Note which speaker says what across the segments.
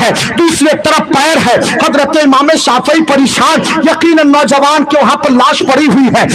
Speaker 1: है, दूसरे तरफ पैर है। हजरत इमाम शाफई परेशान, यकीनन नौजवान के वहां पर लाश पड़ी हुई है,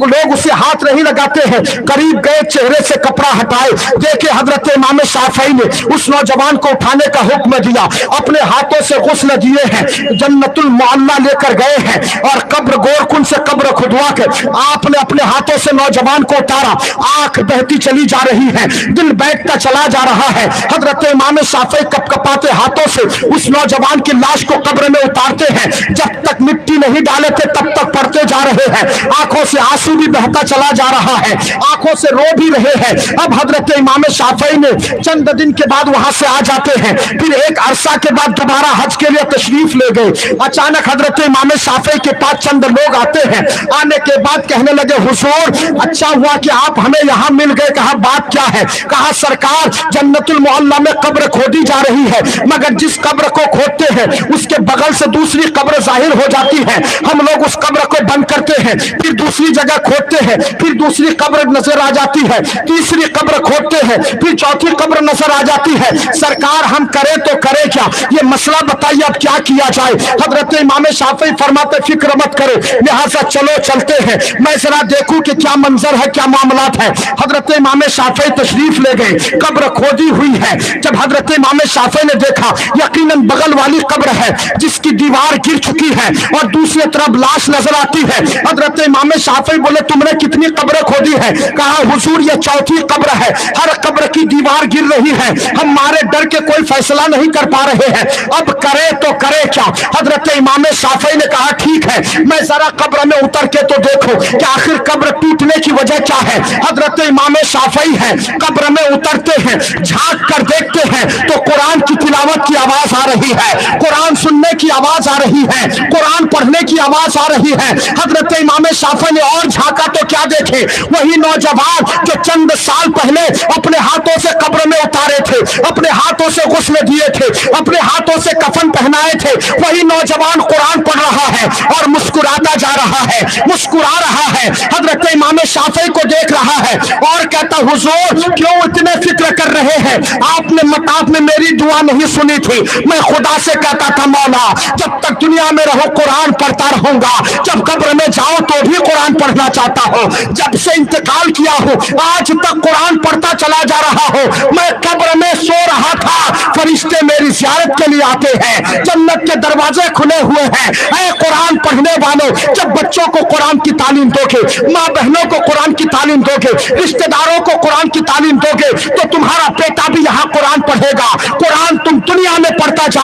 Speaker 1: लोग उसे हाथ नहीं लगाते हैं। करीब गए, चेहरे से कपड़ा हटाए, देखे हजरत इमाम शाफई ने उस नौजवान को उठाने का हुक्म दिया, अपने हाथों से गुस्ल दिए हैं, जन्नतुल मुअल्ला लेकर गए हैं और कब्र गोरकुन से कब्र खुदवा के आपने अपने हाथों से नौजवान को उतारा। आंख बहती चली जा रही है, दिल बैठता चला जा रहा है। हजरत इमाम शाफई कपकपाते हाथों से उस नौजवान की लाश को कब्र में उतारते हैं। जब तक मिट्टी नहीं डाले थे तब तक पढ़ते जा रहे हैं, आंखों से आंसू भी बहता चला जा रहा है, आंखों से रो भी रहे हैं। अब हजरत इमाम शाफई ने चंद दिन के बाद वहां से आ जाते हैं, फिर एक अरसा के बाद दोबारा हज के लिए तशरीफ ले गए। अचानक हजरत इमाम शाफई के पास चंद लोग आते हैं, आने के बाद कहने लगे, हुजूर अच्छा हुआ कि आप हमें यहाँ मिल गए। कहा बात क्या है? कहा सरकार, जन्नतुल मुअल्ला में कब्र खोदी जा रही है, मगर जिस कब्र को खोदते हैं उसके बगल से दूसरी कब्र जाहिर हो जाती है। हम लोग उस कब्र को बंद करते हैं, फिर दूसरी जगह खोदते हैं, फिर दूसरी कब्र नजर आ जाती है, तीसरी कब्र खोदते हैं, फिर चौथी कब्र नजर आ जाती है। सरकार हम करें तो करें क्या? ये मसला बताइए, अब क्या किया जाए? हजरत इमाम शाफई फरमाते, फिक्र मत करो, लिहाजा चलो चलते हैं, मैं जरा देखूं कि क्या मंजर है, क्या मामलात है। हजरत इमाम शाफई तशरीफ ले गए, कब्र खोदी हुई है। जब हजरत इमाम शाफई ने देखा, यकीनन बगल वाली कब्र है जिसकी दीवार गिर चुकी है और दूसरी तरफ लाश नजर आती है। हजरत इमाम शाफई बोले, तुमने कितनी कब्रें खोदी है? कहा हुजूर ये चौथी कब्र है, हर कब्र की दीवार गिर रही है, हमारे डर के कोई फैसला नहीं कर पा रहे हैं, अब करे तो करे क्या? हजरत इमाम शाफई ने कहा ठीक है, मैं जरा कब्र में उतर के तो देखो कि आखिर कब्र टूटने की वजह क्या है। हजरत इमाम शाफई है, कब्र में उतरते हैं, झांक कर देखते हैं तो कुरान की तिलावत की आवाज आ रही है, कुरान सुनने की आवाज आ रही है, कुरान पढ़ने की आवाज आ रही है। हजरत इमाम शाफई ने और झांका तो क्या देखे, वही नौजवान जो चंद साल पहले अपने हाथों से कब्र में उतारे थे, अपने हाथों से गुस्ल दिए थे, अपने हाथों से कफन पहनाए थे, वही नौजवान कुरान पढ़ रहा है और मुस्कुराता जा रहा है, मुस्कुरा रहा है। हजरत इमाम शाफई को देख रहा है और कहता, हुजूर क्यों इतने फिक्र कर रहे हैं? आपने मताब में मेरी दुआ नहीं सुनी थी, मैं खुदा से कहता था, मौला जब तक दुनिया में रहो कुरान पढ़ता रहूंगा, जब कब्र में जाओ तो भी कुरान पढ़ना चाहता हूं। जब से इंतकाल किया हूं आज तक कुरान पढ़ता चला जा रहा हूं। मैं कब्र में सो रहा था, फरिश्ते मेरी ज़ियारत के लिए आते हैं, जन्नत के दरवाजे खुले हुए हैं। ऐ कुरान पढ़ने वालों, जब बच्चों को कुरान की तालीम दोगे, माँ बहनों को कुरान की तालीम दोगे, रिश्तेदारों को कुरान की तालीम दोगे, तो तुम्हारा बेटा भी यहाँ कुरान पढ़ेगा। कुरान तुम दुनिया में पढ़ता